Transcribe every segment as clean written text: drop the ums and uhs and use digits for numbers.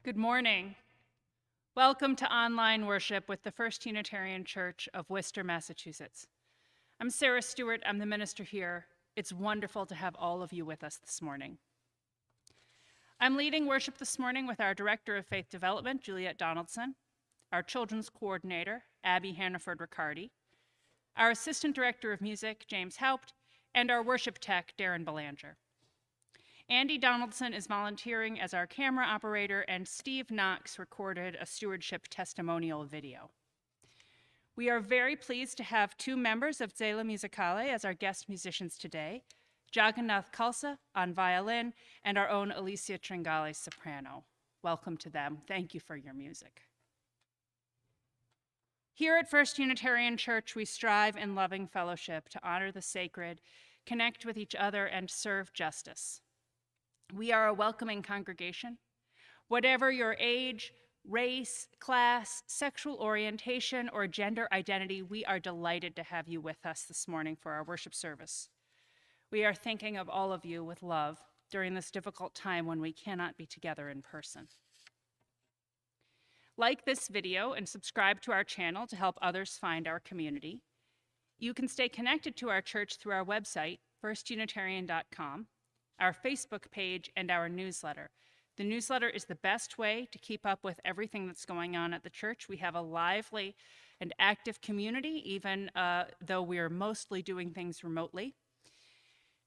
Good morning. Welcome to online worship with the First Unitarian Church of Worcester, Massachusetts. I'm Sarah Stewart. I'm the minister here. It's wonderful to have all of you with us this morning. I'm leading worship this morning with our Director of Faith Development, Juliet Donaldson, our Children's Coordinator, Abby Hannaford-Riccardi, our Assistant Director of Music, James Haupt, and our Worship Tech, Darren Belanger. Andy Donaldson is volunteering as our camera operator, and Steve Knox recorded a Stewardship Testimonial video. We are very pleased to have two members of Zela Musicale as our guest musicians today, Jagannath Khalsa on violin and our own Alicia Tringale soprano. Welcome to them. Thank you for your music. Here at First Unitarian Church, we strive in loving fellowship to honor the sacred, connect with each other, and serve justice. We are a welcoming congregation. Whatever your age, race, class, sexual orientation, or gender identity, we are delighted to have you with us this morning for our worship service. We are thinking of all of you with love during this difficult time when we cannot be together in person. Like this video and subscribe to our channel to help others find our community. You can stay connected to our church through our website, firstunitarian.com, our Facebook page, and our newsletter. The newsletter is the best way to keep up with everything that's going on at the church. We have a lively and active community, even though we are mostly doing things remotely.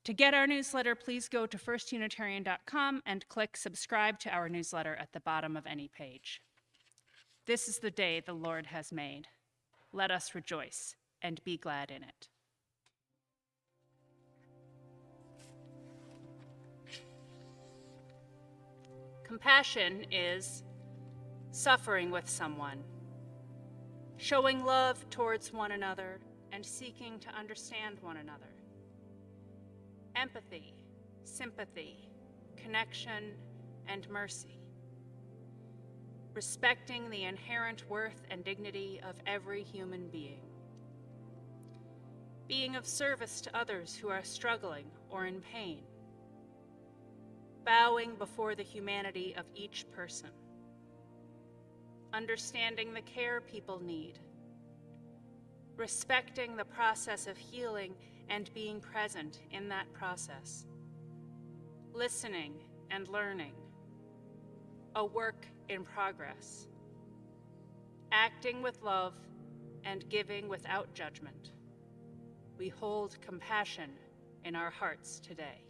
To get our newsletter, please go to firstunitarian.com and click subscribe to our newsletter at the bottom of any page. This is the day the Lord has made. Let us rejoice and be glad in it. Compassion is suffering with someone, showing love towards one another, and seeking to understand one another. Empathy, sympathy, connection, and mercy. Respecting the inherent worth and dignity of every human being. Being of service to others who are struggling or in pain. Bowing before the humanity of each person. Understanding the care people need. Respecting the process of healing and being present in that process. Listening and learning. A work in progress. Acting with love and giving without judgment. We hold compassion in our hearts today.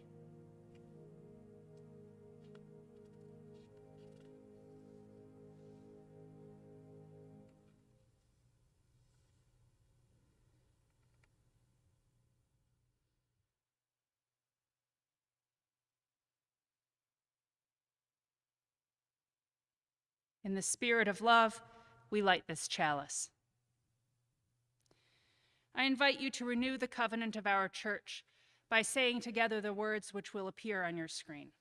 In the spirit of love, we light this chalice. I invite you to renew the covenant of our church by saying together the words which will appear on your screen.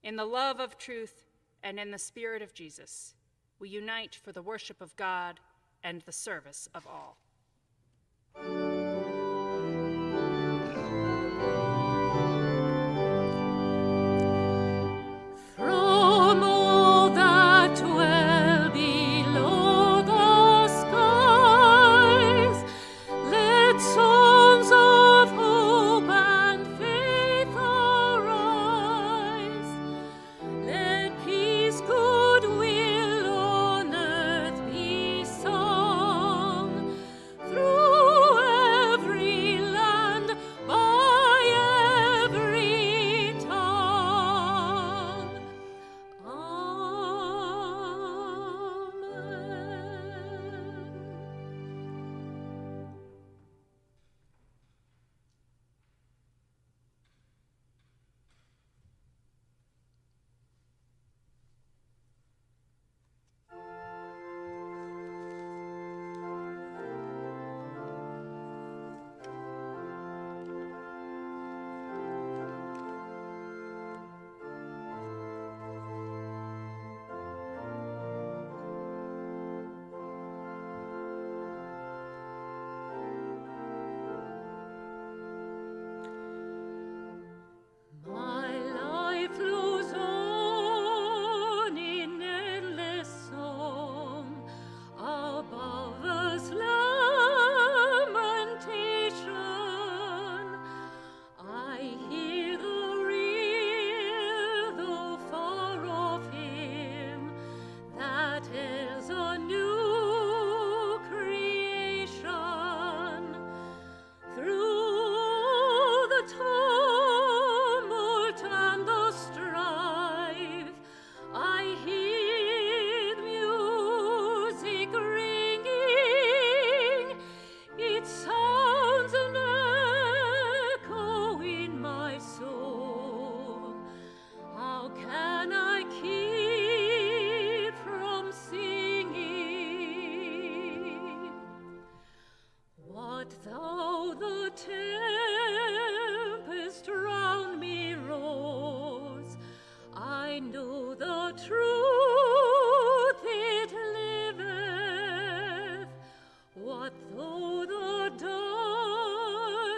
In the love of truth and in the spirit of Jesus, we unite for the worship of God and the service of all. What though the tempest round me rose, I know the truth it liveth. What though the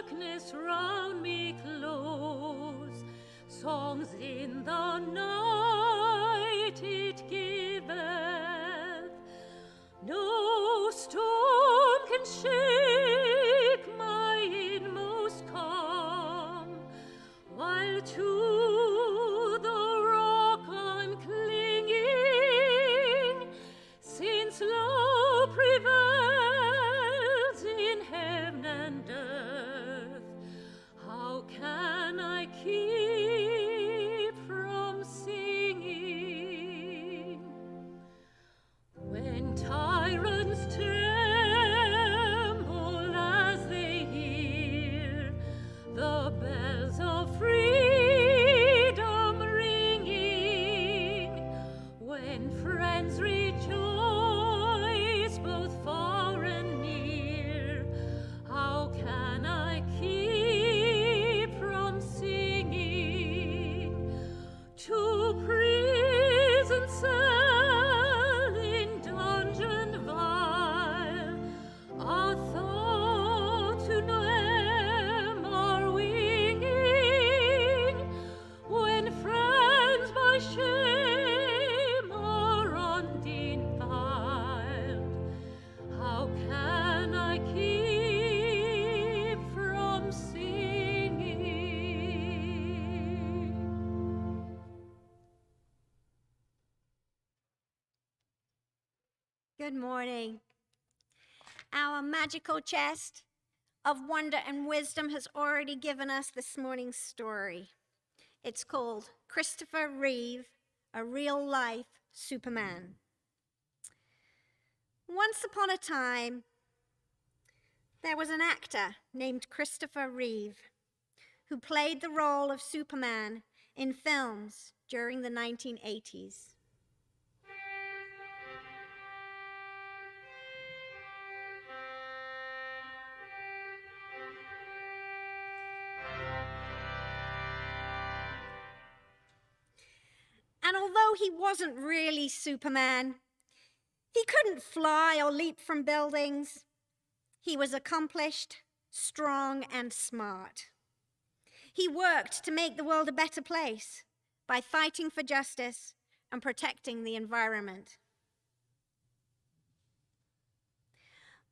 darkness round me close, songs in the night it giveth. No storm can shake my inmost calm, while to the rock I'm clinging, since love prevails in heaven and earth. How can I keep from singing when tyrants tremble as they hear the bells of freedom ringing, when friends rejoice both far and near? How can I keep from singing to prison cell in dungeon vile, a thought to them are winging, when friends by shame are undefiled? How can I keep from singing? Good morning. Our magical chest of wonder and wisdom has already given us this morning's story. It's called Christopher Reeve, a Real-Life Superman. Once upon a time, there was an actor named Christopher Reeve who played the role of Superman in films during the 1980s. And although he wasn't really Superman, he couldn't fly or leap from buildings. He was accomplished, strong, and smart. He worked to make the world a better place by fighting for justice and protecting the environment.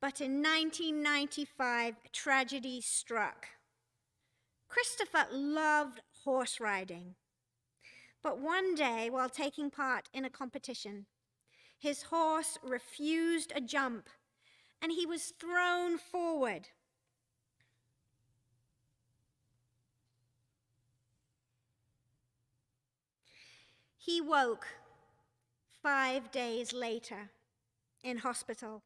But in 1995, tragedy struck. Christopher loved horse riding. But one day, while taking part in a competition, his horse refused a jump, and he was thrown forward. He woke 5 days later in hospital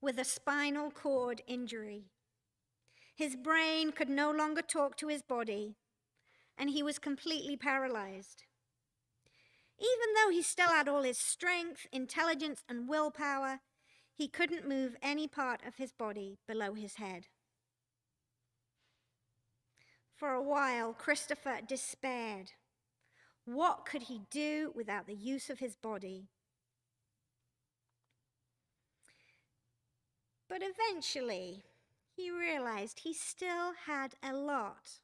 with a spinal cord injury. His brain could no longer talk to his body, and he was completely paralyzed. Even though he still had all his strength, intelligence, and willpower, he couldn't move any part of his body below his head. For a while, Christopher despaired. What could he do without the use of his body? But eventually, he realized he still had a lot.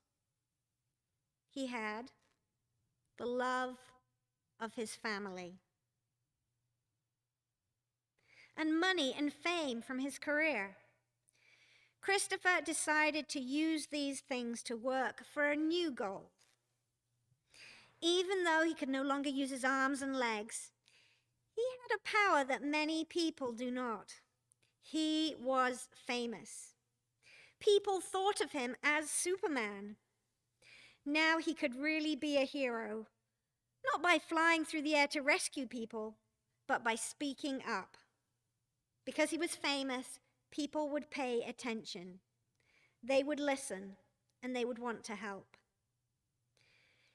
He had the love of his family, and money and fame from his career. Christopher decided to use these things to work for a new goal. Even though he could no longer use his arms and legs, he had a power that many people do not. He was famous. People thought of him as Superman. Now he could really be a hero, not by flying through the air to rescue people, but by speaking up. Because he was famous, people would pay attention. They would listen, and they would want to help.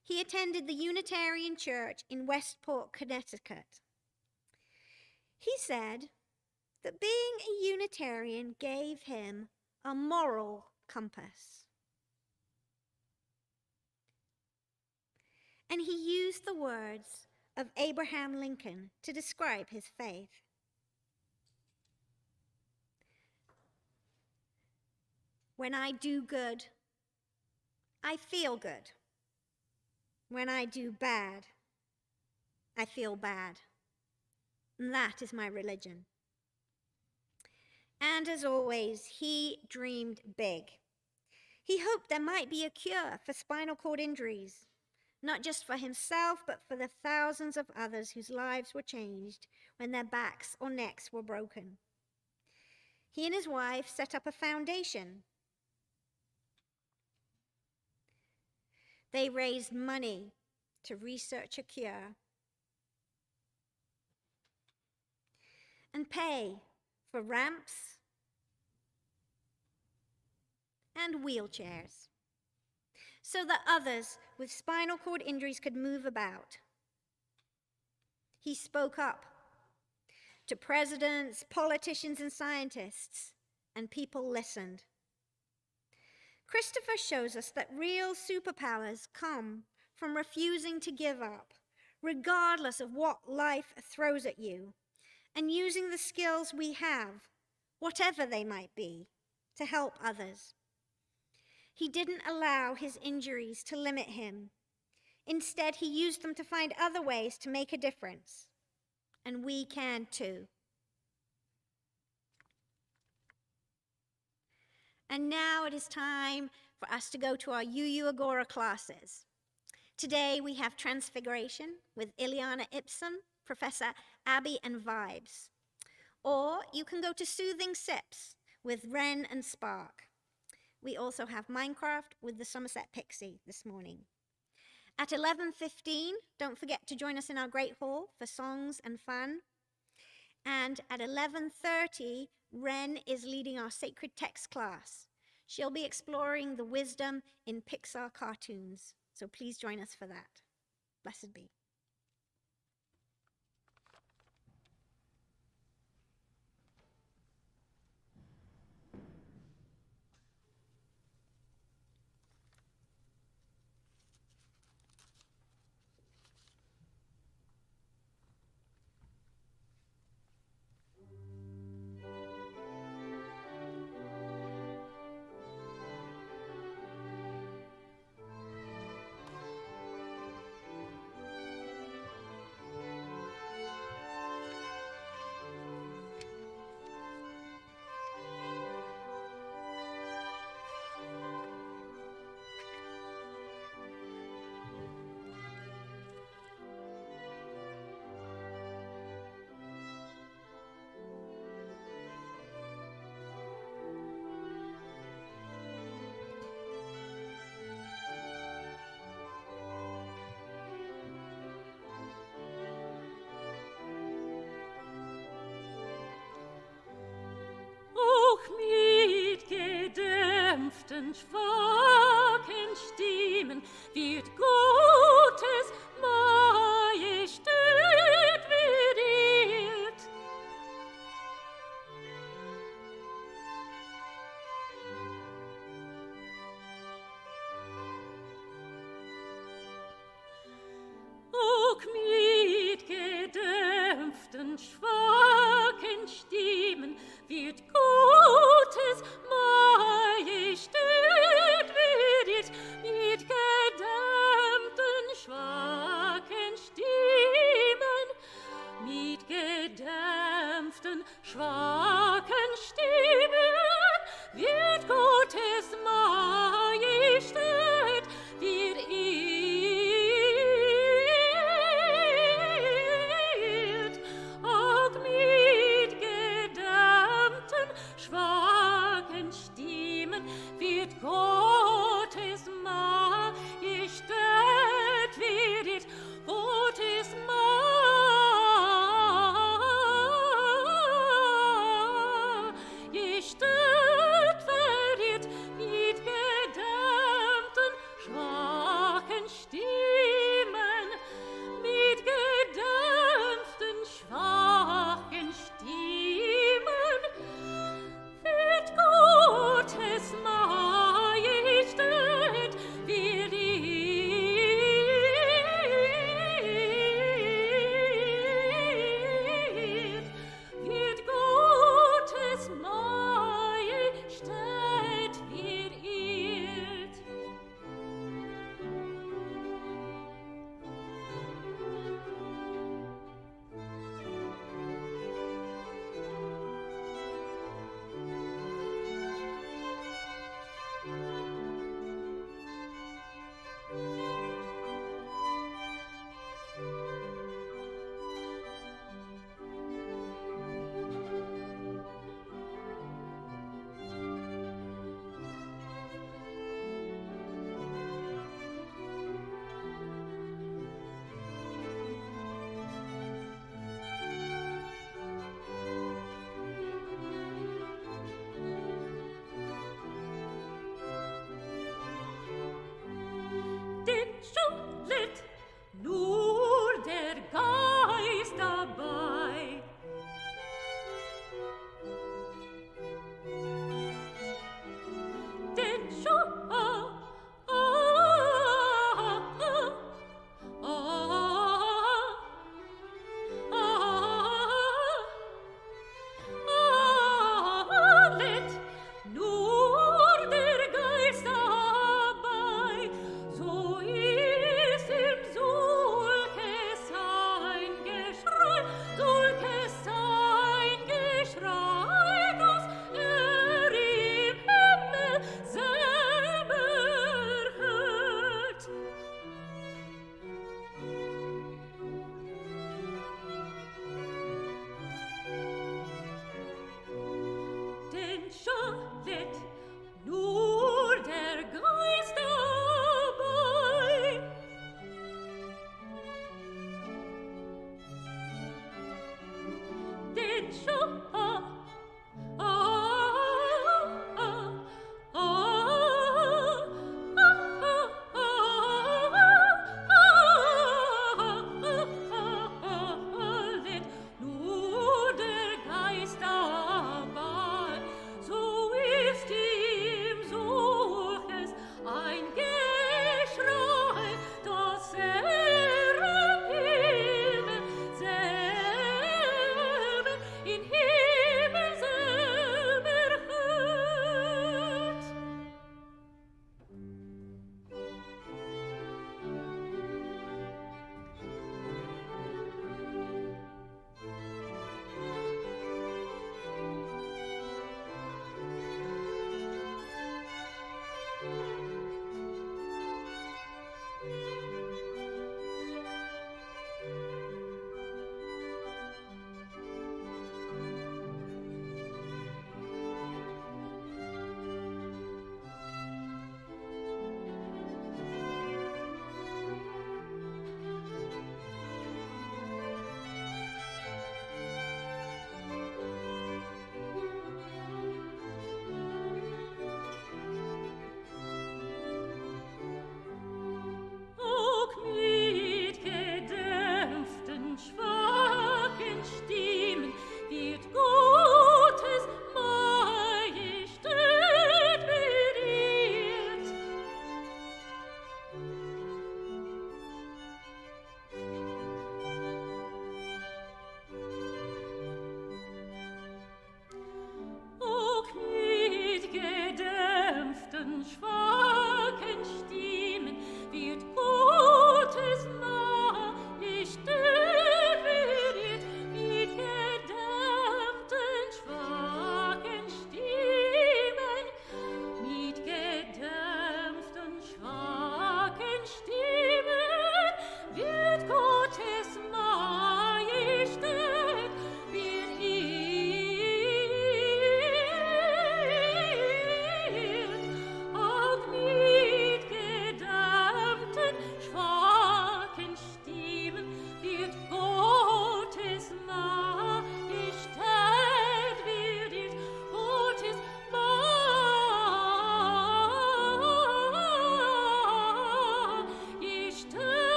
He attended the Unitarian Church in Westport, Connecticut. He said that being a Unitarian gave him a moral compass. And he used the words of Abraham Lincoln to describe his faith. When I do good, I feel good. When I do bad, I feel bad. And that is my religion. And as always, he dreamed big. He hoped there might be a cure for spinal cord injuries, not just for himself, but for the thousands of others whose lives were changed when their backs or necks were broken. He and his wife set up a foundation. They raised money to research a cure and pay for ramps and wheelchairs so that others with spinal cord injuries could move about. He spoke up to presidents, politicians, and scientists, and people listened. Christopher shows us that real superpowers come from refusing to give up, regardless of what life throws at you, and using the skills we have, whatever they might be, to help others. He didn't allow his injuries to limit him. Instead, he used them to find other ways to make a difference. And we can too. And now it is time for us to go to our UU Agora classes. Today we have Transfiguration with Ileana Ipsum, Professor Abby and Vibes. Or you can go to Soothing Sips with Ren and Spark. We also have Minecraft with the Somerset Pixie this morning. At 11:15, don't forget to join us in our Great Hall for songs and fun. And at 11:30, Ren is leading our Sacred Text class. She'll be exploring the wisdom in Pixar cartoons, so please join us for that. Blessed be. Auch mit gedämpften, schwachen Stimmen wird Gottes Majestät verehrt. Auch mit gedämpften, schwachen Stimmen wird Gottes Majestät Schullet nur der Geist dabei. Den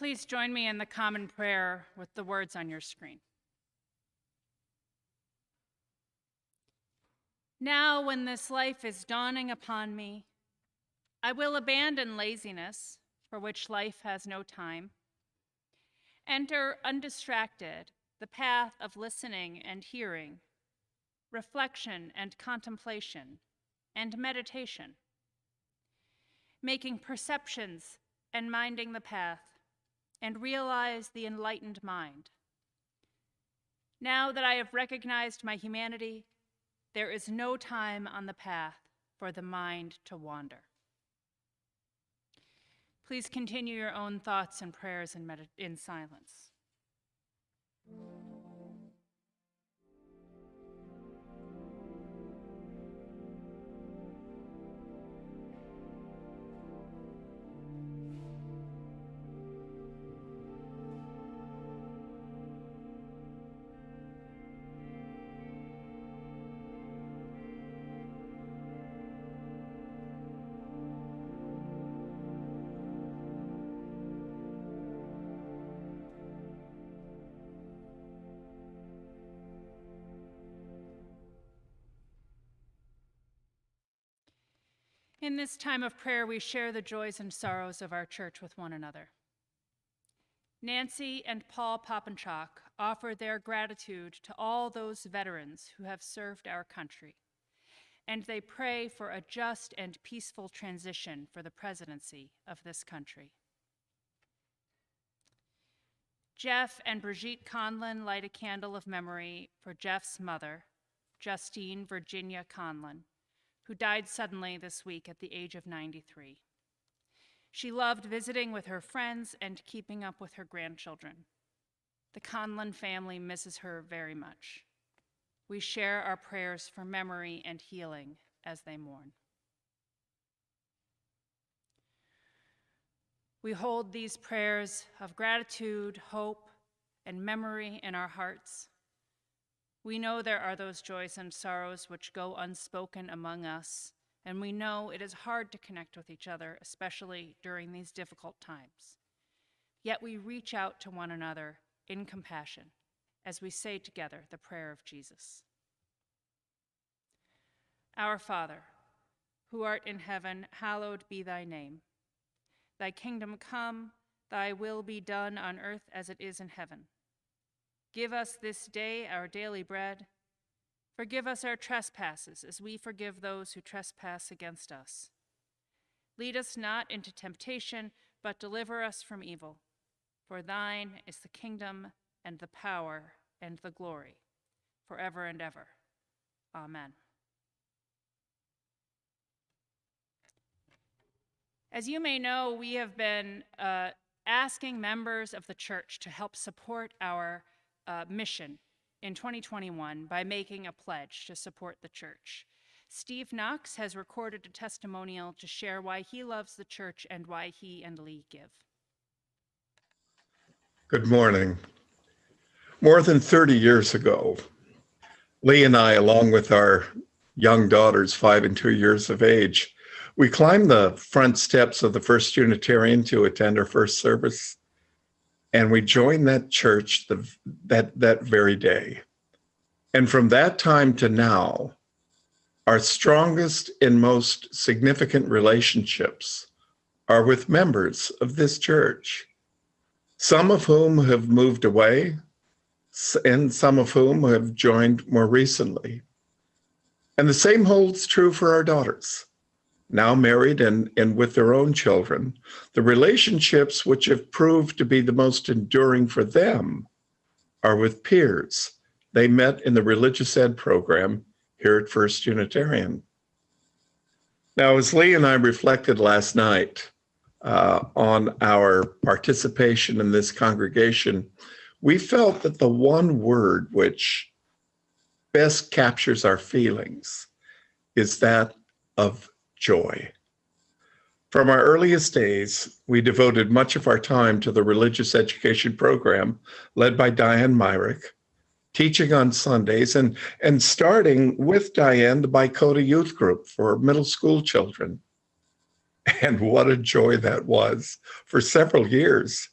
Please join me in the common prayer with the words on your screen. Now, when this life is dawning upon me, I will abandon laziness, for which life has no time. Enter undistracted the path of listening and hearing, reflection and contemplation, and meditation, making perceptions and minding the path, and realize the enlightened mind. Now that I have recognized my humanity, there is no time on the path for the mind to wander. Please continue your own thoughts and prayers in silence. In this time of prayer, we share the joys and sorrows of our church with one another. Nancy and Paul Popenchak offer their gratitude to all those veterans who have served our country, and they pray for a just and peaceful transition for the presidency of this country. Jeff and Brigitte Conlon light a candle of memory for Jeff's mother, Justine Virginia Conlon, who died suddenly this week at the age of 93. She loved visiting with her friends and keeping up with her grandchildren. The Conlon family misses her very much. We share our prayers for memory and healing as they mourn. We hold these prayers of gratitude, hope, and memory in our hearts. We know there are those joys and sorrows which go unspoken among us, and we know it is hard to connect with each other, especially during these difficult times. Yet we reach out to one another in compassion as we say together the prayer of Jesus. Our Father, who art in heaven, hallowed be thy name. Thy kingdom come, thy will be done on earth as it is in heaven. Give us this day our daily bread. Forgive us our trespasses as we forgive those who trespass against us. Lead us not into temptation, but deliver us from evil. For thine is the kingdom and the power and the glory, forever and ever. Amen. As you may know, we have been asking members of the church to help support our mission in 2021 by making a pledge to support the church. Steve Knox has recorded a testimonial to share why he loves the church and why he and Lee give. Good morning. More than 30 years ago, Lee and I, along with our young daughters, 5 and 2 years of age, we climbed the front steps of the First Unitarian to attend our first service. And we joined that church that very day. And from that time to now, our strongest and most significant relationships are with members of this church, some of whom have moved away and some of whom have joined more recently. And the same holds true for our daughters. Now married and with their own children, the relationships which have proved to be the most enduring for them are with peers they met in the religious ed program here at First Unitarian. Now, as Lee and I reflected last night on our participation in this congregation, we felt that the one word which best captures our feelings is that of joy. From our earliest days, we devoted much of our time to the religious education program led by Diane Myrick, teaching on Sundays and starting with Diane the Bicota Youth Group for middle school children. And what a joy that was for several years.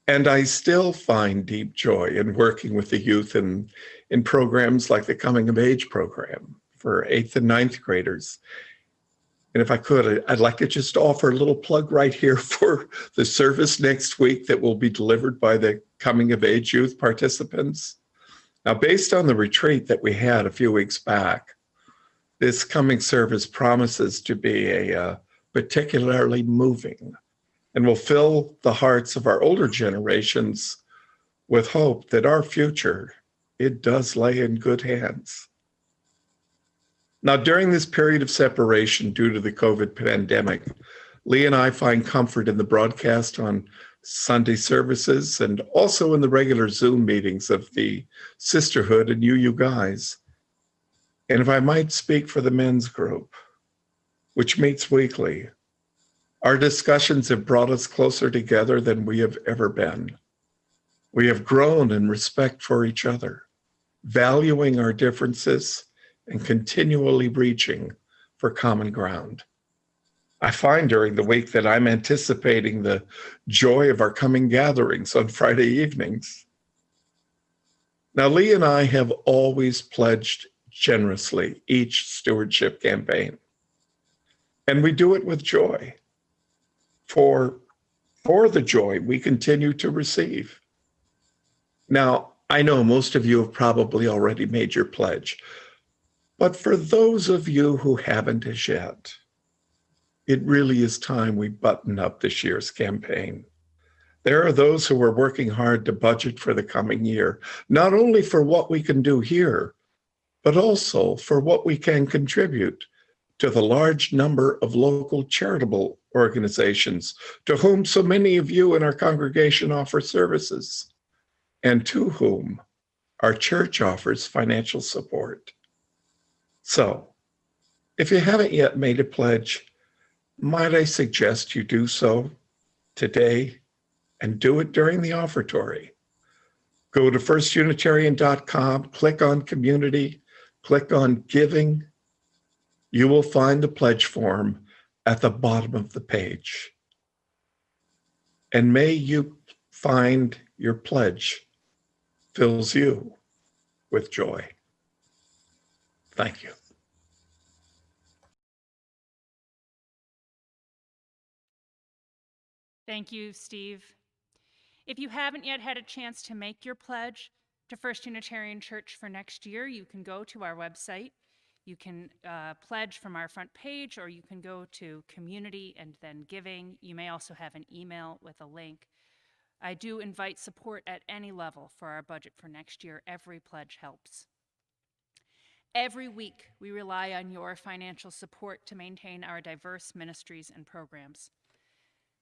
And I still find deep joy in working with the youth in programs like the Coming of Age program for 8th and 9th graders. And if I could, I'd like to just offer a little plug right here for the service next week that will be delivered by the Coming of Age youth participants. Now, based on the retreat that we had a few weeks back, this coming service promises to be a particularly moving and will fill the hearts of our older generations with hope that our future, it does lay in good hands. Now, during this period of separation due to the COVID pandemic, Lee and I find comfort in the broadcast on Sunday services and also in the regular Zoom meetings of the sisterhood and you guys. And if I might speak for the men's group, which meets weekly, our discussions have brought us closer together than we have ever been. We have grown in respect for each other, valuing our differences and continually reaching for common ground. I find during the week that I'm anticipating the joy of our coming gatherings on Friday evenings. Now, Lee and I have always pledged generously each stewardship campaign, and we do it with joy. For the joy we continue to receive. Now, I know most of you have probably already made your pledge, but for those of you who haven't as yet, it really is time we button up this year's campaign. There are those who are working hard to budget for the coming year, not only for what we can do here, but also for what we can contribute to the large number of local charitable organizations to whom so many of you in our congregation offer services, and to whom our church offers financial support. So, if you haven't yet made a pledge, might I suggest you do so today and do it during the offertory. Go to firstunitarian.com, click on community, click on giving. You will find the pledge form at the bottom of the page. And may you find your pledge fills you with joy. Thank you. Thank you, Steve. If you haven't yet had a chance to make your pledge to First Unitarian Church for next year, you can go to our website. You can pledge from our front page, or you can go to community and then giving. You may also have an email with a link. I do invite support at any level for our budget for next year. Every pledge helps. Every week, we rely on your financial support to maintain our diverse ministries and programs.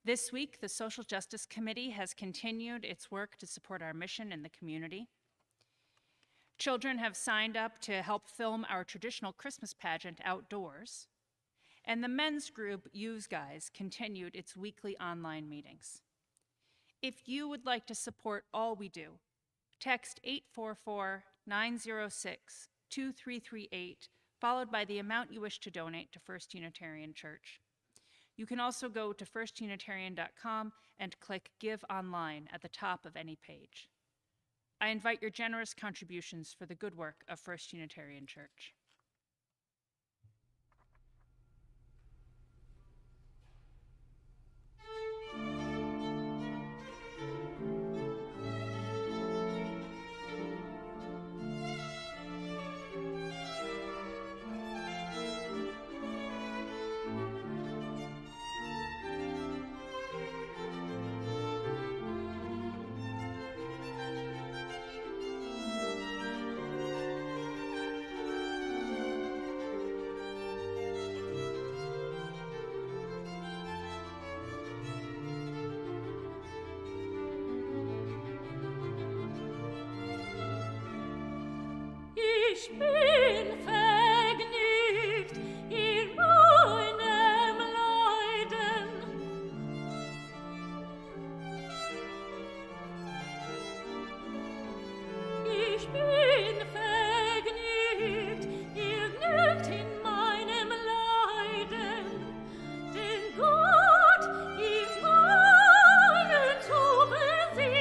This week, the Social Justice Committee has continued its work to support our mission in the community. Children have signed up to help film our traditional Christmas pageant outdoors. And the men's group, Use Guys, continued its weekly online meetings. If you would like to support all we do, text 844-906-2338, followed by the amount you wish to donate to First Unitarian Church. You can also go to firstunitarian.com and click Give Online at the top of any page. I invite your generous contributions for the good work of First Unitarian Church. Ich bin vergnügt in meinem Leiden. Ich bin vergnügt, irrgnügt in meinem Leiden, denn Gott ist meinen zu besiegen.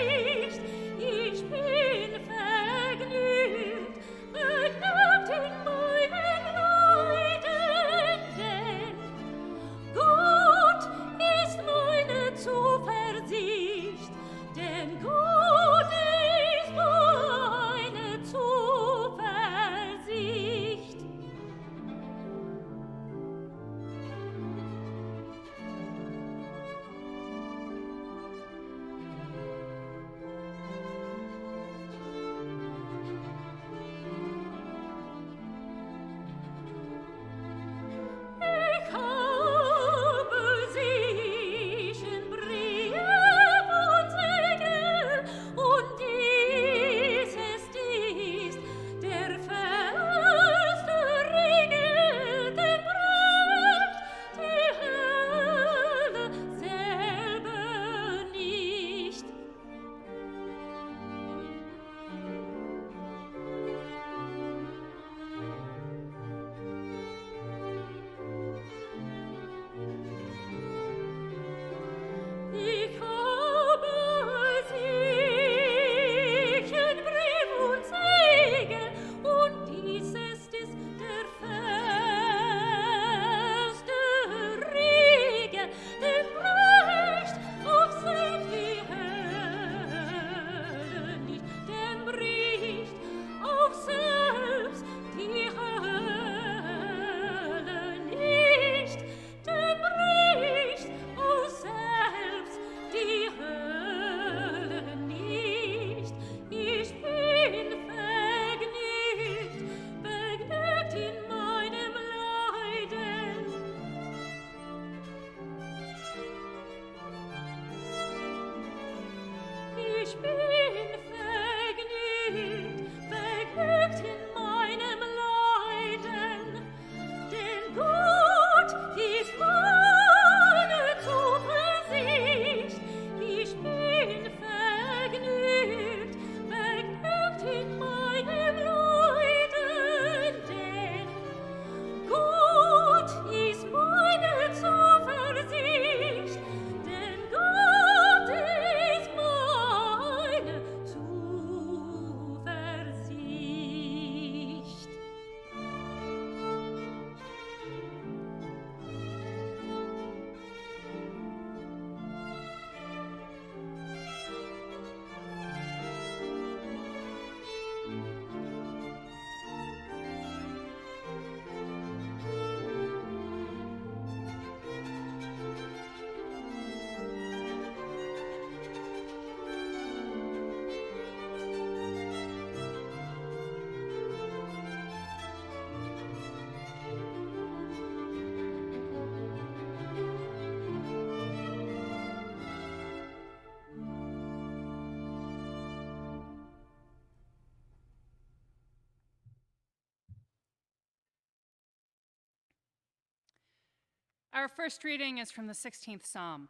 Our first reading is from the 16th Psalm.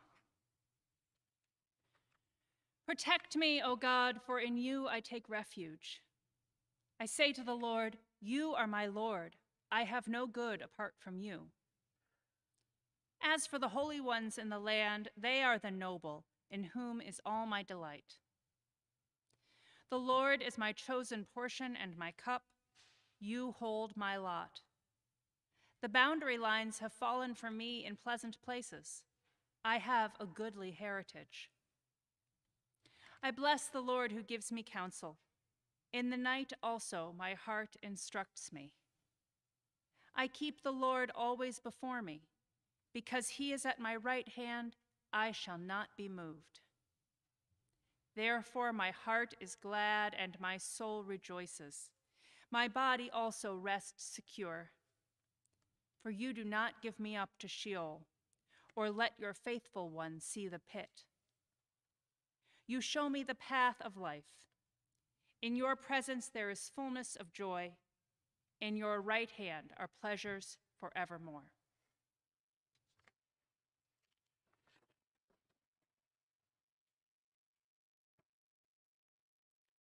Protect me, O God, for in you I take refuge. I say to the Lord, you are my Lord. I have no good apart from you. As for the holy ones in the land, they are the noble, in whom is all my delight. The Lord is my chosen portion and my cup. You hold my lot. The boundary lines have fallen for me in pleasant places. I have a goodly heritage. I bless the Lord who gives me counsel. In the night also my heart instructs me. I keep the Lord always before me. Because he is at my right hand, I shall not be moved. Therefore my heart is glad and my soul rejoices. My body also rests secure. For you do not give me up to Sheol, or let your faithful one see the pit. You show me the path of life. In your presence there is fullness of joy. In your right hand are pleasures forevermore.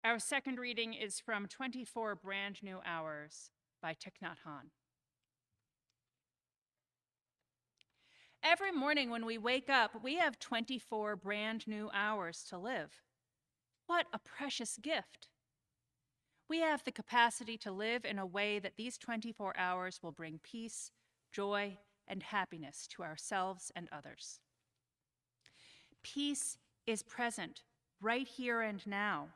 Our second reading is from 24 Brand New Hours by Thich Nhat Hanh. Every morning when we wake up, we have 24 brand new hours to live. What a precious gift. We have the capacity to live in a way that these 24 hours will bring peace, joy, and happiness to ourselves and others. Peace is present right here and now,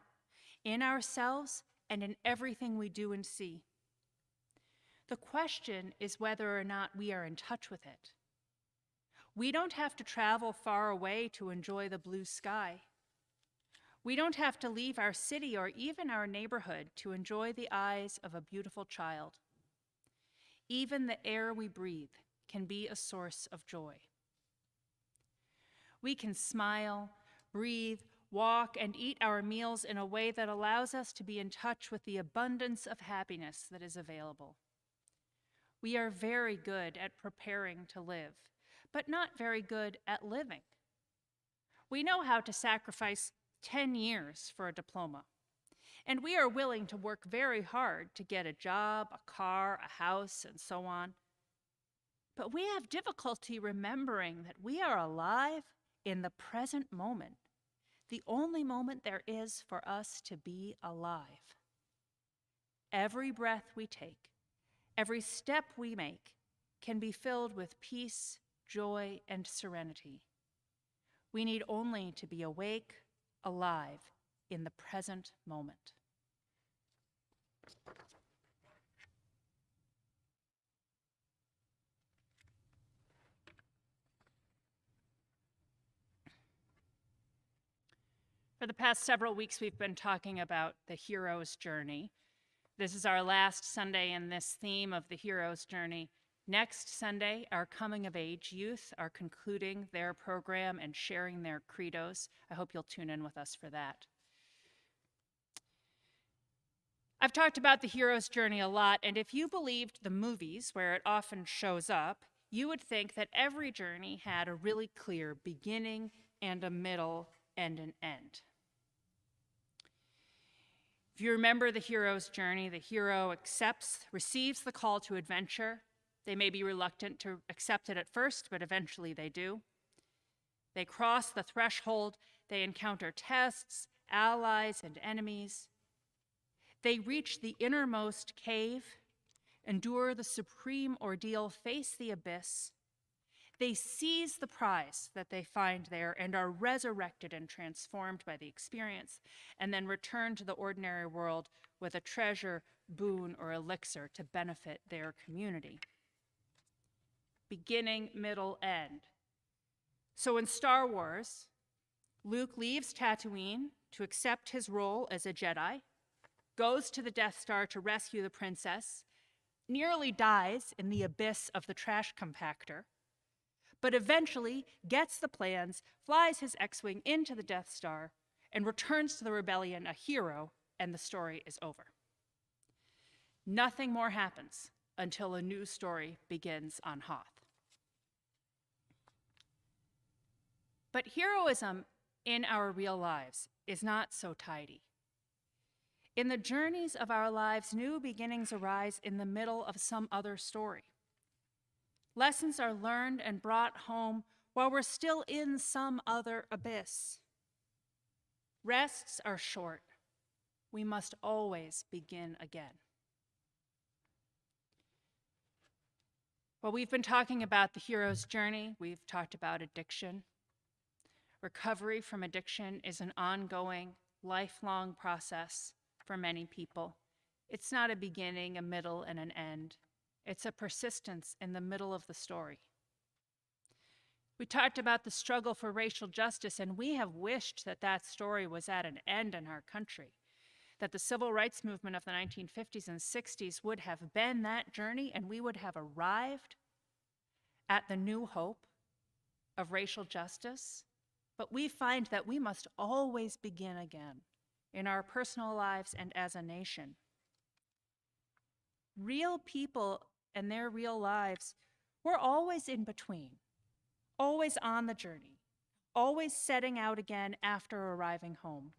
in ourselves and in everything we do and see. The question is whether or not we are in touch with it. We don't have to travel far away to enjoy the blue sky. We don't have to leave our city or even our neighborhood to enjoy the eyes of a beautiful child. Even the air we breathe can be a source of joy. We can smile, breathe, walk, and eat our meals in a way that allows us to be in touch with the abundance of happiness that is available. We are very good at preparing to live, but not very good at living. We know how to sacrifice 10 years for a diploma, and we are willing to work very hard to get a job, a car, a house, and so on. But we have difficulty remembering that we are alive in the present moment, the only moment there is for us to be alive. Every breath we take, every step we make can be filled with peace, joy, and serenity. We need only to be awake, alive, in the present moment. For the past several weeks, we've been talking about the hero's journey. This is our last Sunday in this theme of the hero's journey. Next Sunday, our coming-of-age youth are concluding their program and sharing their credos. I hope you'll tune in with us for that. I've talked about the hero's journey a lot, and if you believed the movies, where it often shows up, you would think that every journey had a really clear beginning and a middle and an end. If you remember the hero's journey, the hero receives the call to adventure. They may be reluctant to accept it at first, but eventually they do. They cross the threshold. They encounter tests, allies, and enemies. They reach the innermost cave, endure the supreme ordeal, face the abyss. They seize the prize that they find there and are resurrected and transformed by the experience, and then return to the ordinary world with a treasure, boon, or elixir to benefit their community. Beginning, middle, end. So in Star Wars, Luke leaves Tatooine to accept his role as a Jedi, goes to the Death Star to rescue the princess, nearly dies in the abyss of the trash compactor, but eventually gets the plans, flies his X-Wing into the Death Star, and returns to the rebellion a hero, and the story is over. Nothing more happens until a new story begins on Hoth. But heroism in our real lives is not so tidy. In the journeys of our lives, new beginnings arise in the middle of some other story. Lessons are learned and brought home while we're still in some other abyss. Rests are short. We must always begin again. Well, we've been talking about the hero's journey. We've talked about addiction. Recovery from addiction is an ongoing, lifelong process for many people. It's not a beginning, a middle, and an end. It's a persistence in the middle of the story. We talked about the struggle for racial justice, and we have wished that that story was at an end in our country, that the civil rights movement of the 1950s and 60s would have been that journey, and we would have arrived at the new hope of racial justice. But we find that we must always begin again in our personal lives and as a nation. Real people and their real lives, we're always in between, always on the journey, always setting out again after arriving home.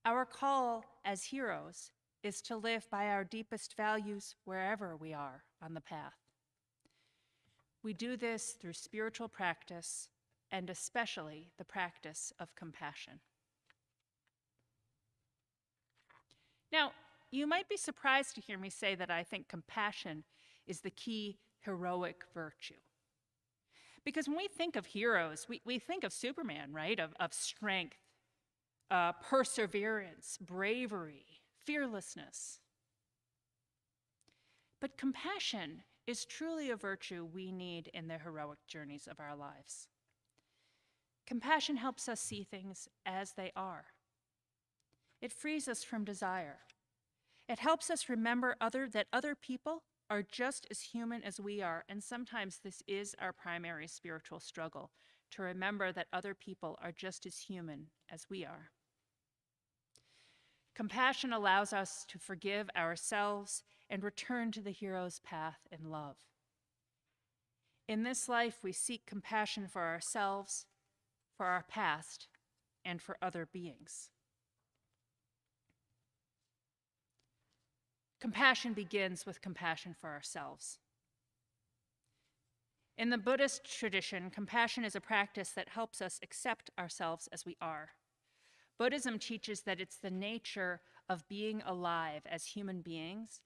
Our call as heroes is to live by our deepest values wherever we are on the path. We do this through spiritual practice, and especially the practice of compassion. Now, you might be surprised to hear me say that I think compassion is the key heroic virtue. Because when we think of heroes, we think of Superman, right? Of strength, perseverance, bravery, fearlessness. But compassion is truly a virtue we need in the heroic journeys of our lives. Compassion helps us see things as they are. It frees us from desire. It helps us remember that other people are just as human as we are, and sometimes this is our primary spiritual struggle, to remember that other people are just as human as we are. Compassion allows us to forgive ourselves and return to the hero's path in love. In this life, we seek compassion for ourselves, for our past, and for other beings. Compassion begins with compassion for ourselves. In the Buddhist tradition, compassion is a practice that helps us accept ourselves as we are. Buddhism teaches that it's the nature of being alive as human beings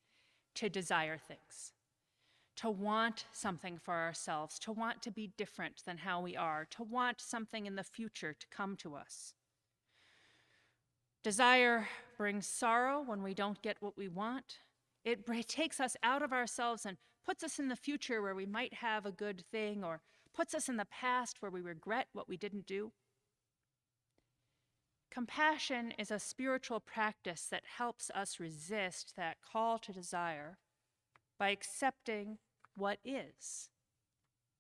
to desire things, to want something for ourselves, to want to be different than how we are, to want something in the future to come to us. Desire brings sorrow when we don't get what we want. It takes us out of ourselves and puts us in the future where we might have a good thing, or puts us in the past where we regret what we didn't do. Compassion is a spiritual practice that helps us resist that call to desire by accepting what is,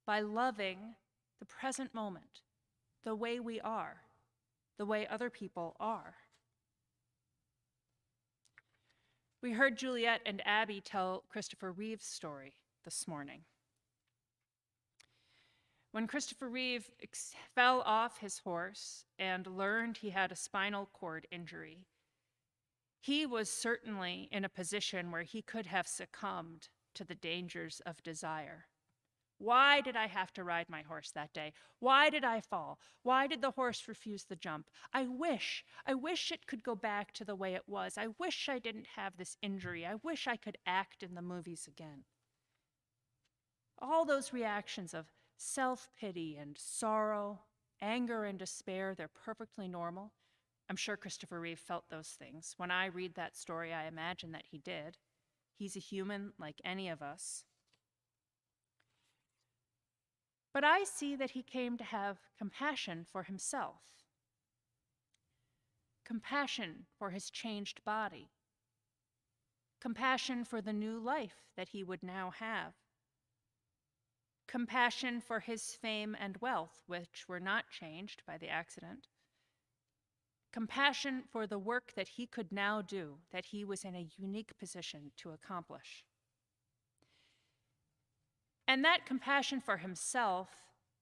by loving the present moment, the way we are, the way other people are. We heard Juliet and Abby tell Christopher Reeve's story this morning. When Christopher Reeve fell off his horse and learned he had a spinal cord injury, he was certainly in a position where he could have succumbed to the dangers of desire. Why did I have to ride my horse that day? Why did I fall? Why did the horse refuse the jump? I wish it could go back to the way it was. I wish I didn't have this injury. I wish I could act in the movies again. All those reactions of self-pity and sorrow, anger and despair, they're perfectly normal. I'm sure Christopher Reeve felt those things. When I read that story, I imagine that he did. He's a human like any of us. But I see that he came to have compassion for himself, compassion for his changed body, compassion for the new life that he would now have, compassion for his fame and wealth, which were not changed by the accident, compassion for the work that he could now do, that he was in a unique position to accomplish. And that compassion for himself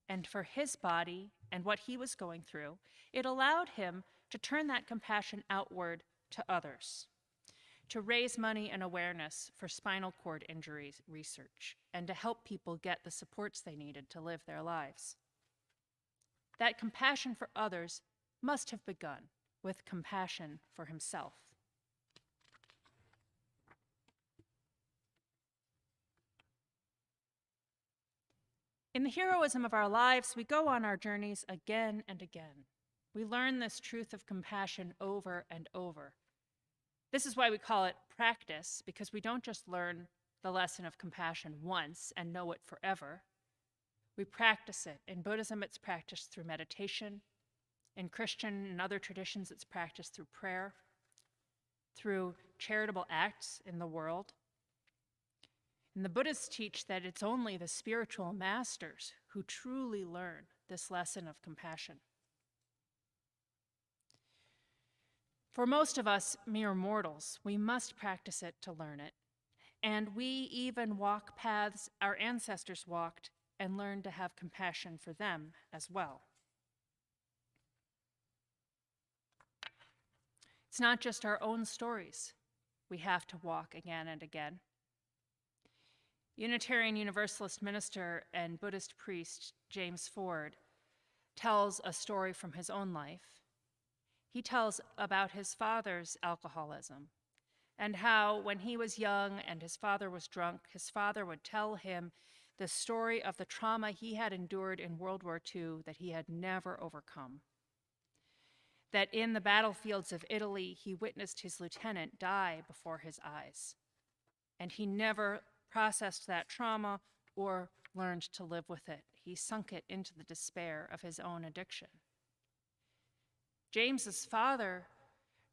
and for his body and what he was going through, it allowed him to turn that compassion outward to others, to raise money and awareness for spinal cord injury research, and to help people get the supports they needed to live their lives. That compassion for others must have begun with compassion for himself. In the heroism of our lives, we go on our journeys again and again. We learn this truth of compassion over and over. This is why we call it practice, because we don't just learn the lesson of compassion once and know it forever. We practice it. In Buddhism, it's practiced through meditation. In Christian and other traditions, it's practiced through prayer, through charitable acts in the world. And the Buddhists teach that it's only the spiritual masters who truly learn this lesson of compassion. For most of us mere mortals, we must practice it to learn it. And we even walk paths our ancestors walked and learn to have compassion for them as well. It's not just our own stories we have to walk again and again. Unitarian Universalist minister and Buddhist priest James Ford tells a story from his own life. He tells about his father's alcoholism and how when he was young and his father was drunk, his father would tell him the story of the trauma he had endured in World War II that he had never overcome. That in the battlefields of Italy, he witnessed his lieutenant die before his eyes, and he never processed that trauma or learned to live with it. He sunk it into the despair of his own addiction. James's father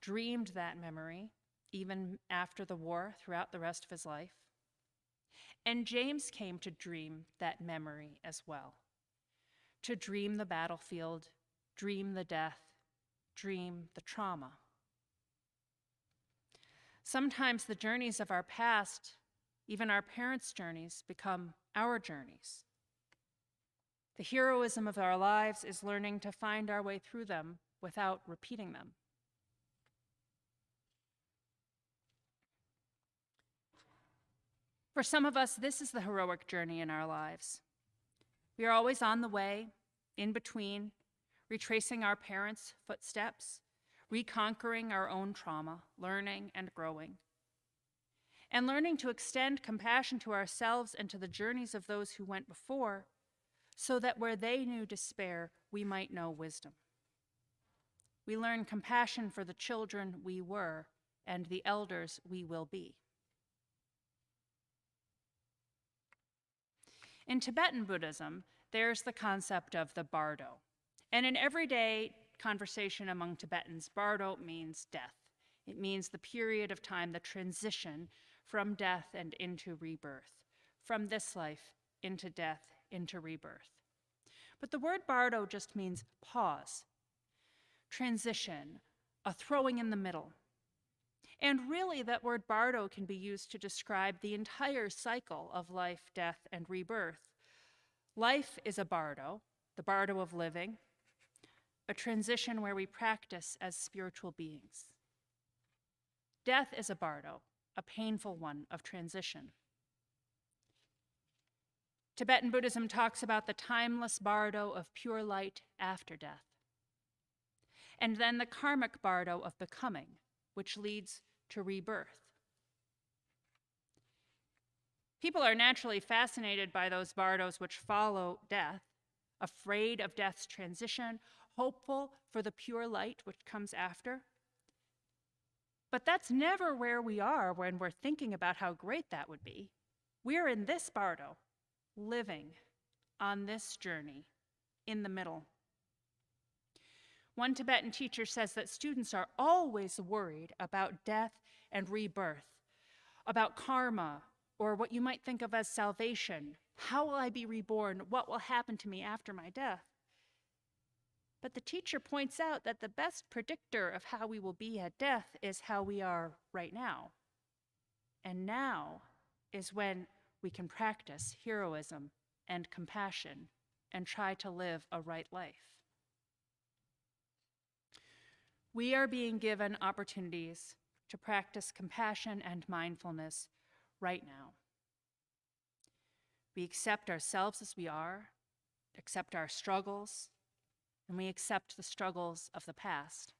dreamed that memory even after the war, throughout the rest of his life. And James came to dream that memory as well, to dream the battlefield, dream the death, dream the trauma. Sometimes the journeys of our past, even our parents' journeys, become our journeys. The heroism of our lives is learning to find our way through them without repeating them. For some of us, this is the heroic journey in our lives. We are always on the way, in between, retracing our parents' footsteps, reconquering our own trauma, learning and growing, and learning to extend compassion to ourselves and to the journeys of those who went before, so that where they knew despair, we might know wisdom. We learn compassion for the children we were and the elders we will be. In Tibetan Buddhism, there's the concept of the bardo. And in everyday conversation among Tibetans, bardo means death. It means the period of time, the transition from death and into rebirth, from this life into death, into rebirth. But the word bardo just means pause, transition, a throwing in the middle. And really, that word bardo can be used to describe the entire cycle of life, death, and rebirth. Life is a bardo, the bardo of living, a transition where we practice as spiritual beings. Death is a bardo, a painful one of transition. Tibetan Buddhism talks about the timeless bardo of pure light after death. And then the karmic bardo of becoming, which leads to rebirth. People are naturally fascinated by those bardos which follow death, afraid of death's transition, hopeful for the pure light which comes after. But that's never where we are when we're thinking about how great that would be. We're in this bardo, living on this journey, in the middle. One Tibetan teacher says that students are always worried about death and rebirth, about karma, or what you might think of as salvation. How will I be reborn? What will happen to me after my death? But the teacher points out that the best predictor of how we will be at death is how we are right now. And now is when we can practice heroism and compassion and try to live a right life. We are being given opportunities to practice compassion and mindfulness right now. We accept ourselves as we are, accept our struggles, and we accept the struggles of the past.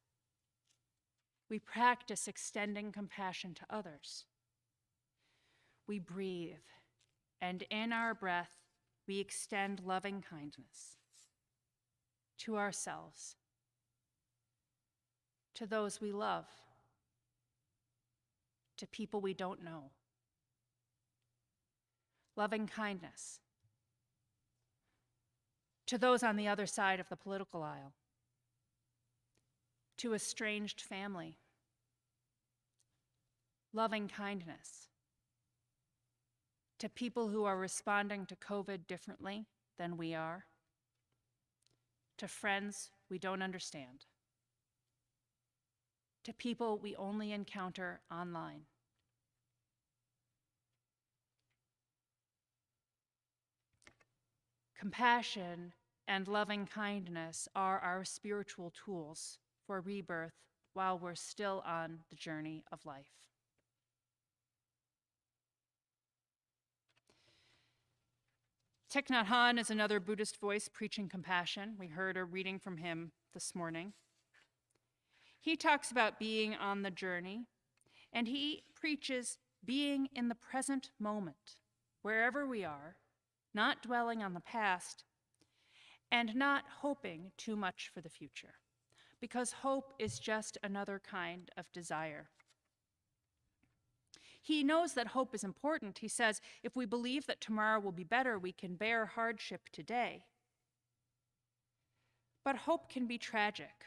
We practice extending compassion to others. We breathe, and in our breath, we extend loving kindness to ourselves, to those we love, to people we don't know. Loving kindness to those on the other side of the political aisle, to estranged family. Loving kindness to people who are responding to COVID differently than we are, to friends we don't understand, to people we only encounter online. Compassion and loving kindness are our spiritual tools for rebirth while we're still on the journey of life. Thich Nhat Hanh is another Buddhist voice preaching compassion. We heard a reading from him this morning. He talks about being on the journey, and he preaches being in the present moment, wherever we are, not dwelling on the past, and not hoping too much for the future, because hope is just another kind of desire. He knows that hope is important. He says, if we believe that tomorrow will be better, we can bear hardship today. But hope can be tragic,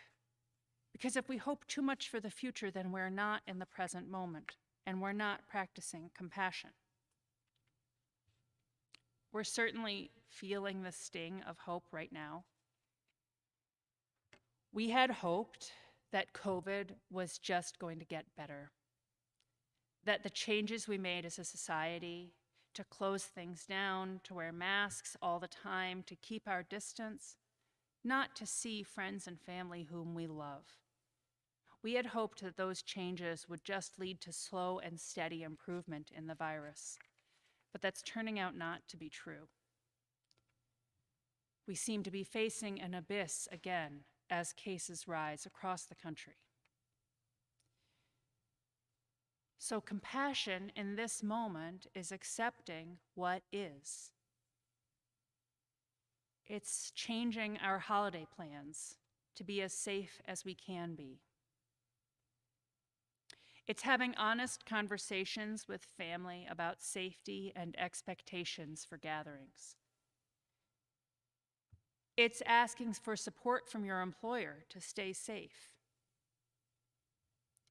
because if we hope too much for the future, then we're not in the present moment, and we're not practicing compassion. We're certainly feeling the sting of hope right now. We had hoped that COVID was just going to get better, that the changes we made as a society to close things down, to wear masks all the time, to keep our distance, not to see friends and family whom we love. We had hoped that those changes would just lead to slow and steady improvement in the virus, but that's turning out not to be true. We seem to be facing an abyss again as cases rise across the country. So compassion in this moment is accepting what is. It's changing our holiday plans to be as safe as we can be. It's having honest conversations with family about safety and expectations for gatherings. It's asking for support from your employer to stay safe.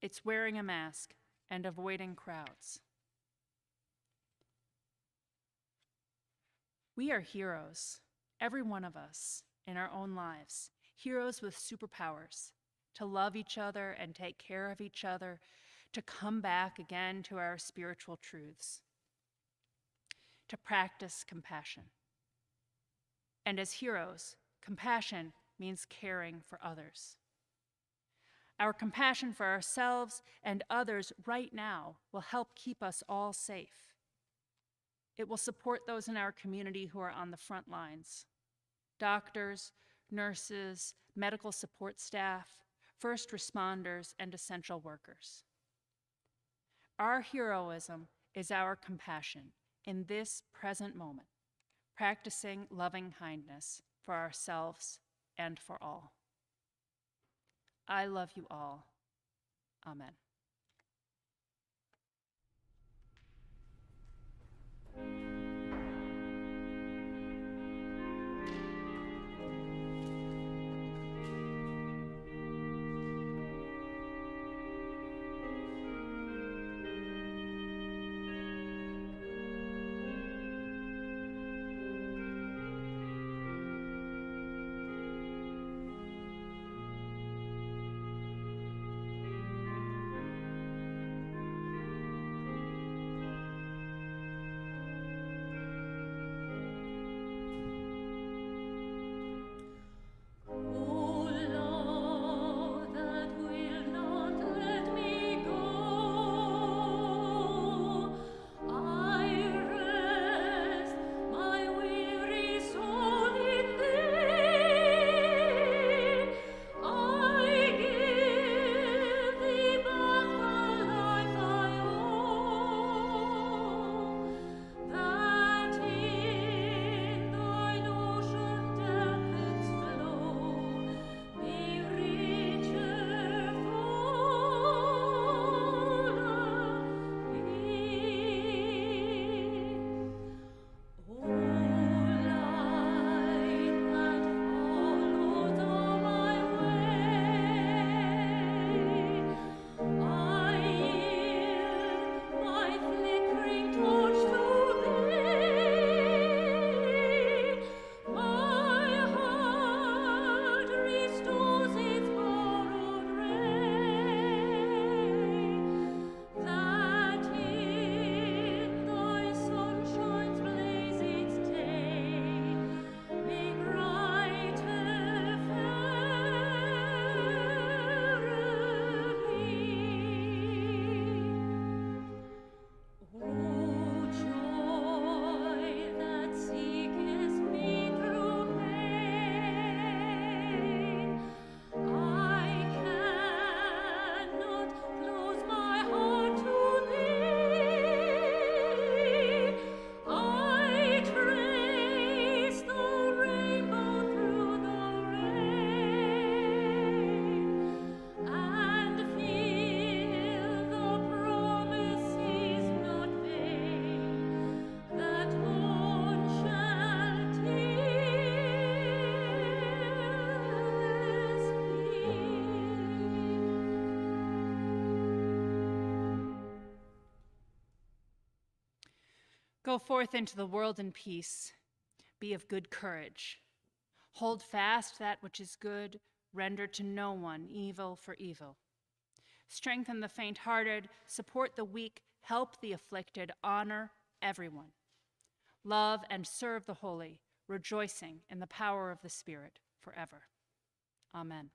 It's wearing a mask and avoiding crowds. We are heroes, every one of us, in our own lives, heroes with superpowers, to love each other and take care of each other, to come back again to our spiritual truths, to practice compassion. And as heroes, compassion means caring for others. Our compassion for ourselves and others right now will help keep us all safe. It will support those in our community who are on the front lines: doctors, nurses, medical support staff, first responders, and essential workers. Our heroism is our compassion in this present moment, practicing loving kindness for ourselves and for all. I love you all. Amen. Go forth into the world in peace. Be of good courage. Hold fast that which is good. Render to no one evil for evil. Strengthen the faint-hearted. Support the weak. Help the afflicted. Honor everyone. Love and serve the holy, rejoicing in the power of the Spirit forever. Amen.